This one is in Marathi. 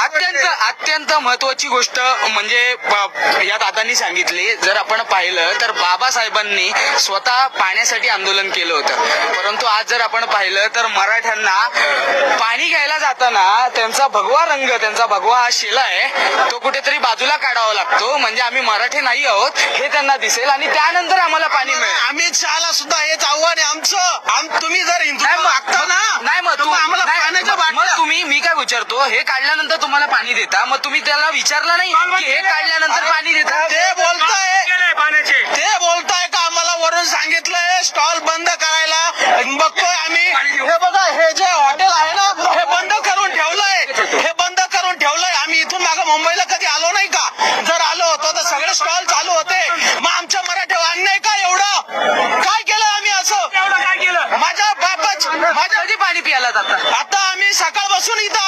अत्यंत महत्वाची गोष्ट म्हणजे या दादांनी सांगितली, जर आपण पाहिलं तर बाबासाहेबांनी स्वतः पाण्यासाठी आंदोलन केलं होतं, परंतु आज जर आपण पाहिलं तर मराठ्यांना पाणी घ्यायला जाताना त्यांचा भगवा रंग, त्यांचा भगवा शिला आहे तो कुठेतरी बाजूला काढावा लागतो, म्हणजे आम्ही मराठी नाही आहोत हे त्यांना दिसेल आणि त्यानंतर आम्हाला पाणी मिळेल. अमित शहाला सुद्धा हेच आव्हान आहे आमचं. तुम्ही जर हिंदुत्व मागता ना, नाही मग आम्हाला पाण्याच्या बाटल्या. तुम्ही, मी काय विचारतो, हे काढल्यानंतर तुम्हाला पाणी देता, मग तुम्ही त्याला विचारलं नाही की हे काढल्यानंतर पाणी देता? ते बोलताय का आम्हाला वरून सांगितलंय स्टॉल बंद करायला, बघतोय आम्ही. हे बघा, हे जे हॉटेल आहे ना, हे बंद करून ठेवलंय. आम्ही इथून मागं मुंबईला कधी आलो नाही का? जर आलो होतो तर सगळे स्टॉल चालू होते. मग आमच्या मराठीवर अन्याय का एवढं? काय केलं आम्ही असं? काय केलं? माझ्या बापाच कधी पाणी प्यायला जातात? आता आम्ही सकाळपासून इथं आले.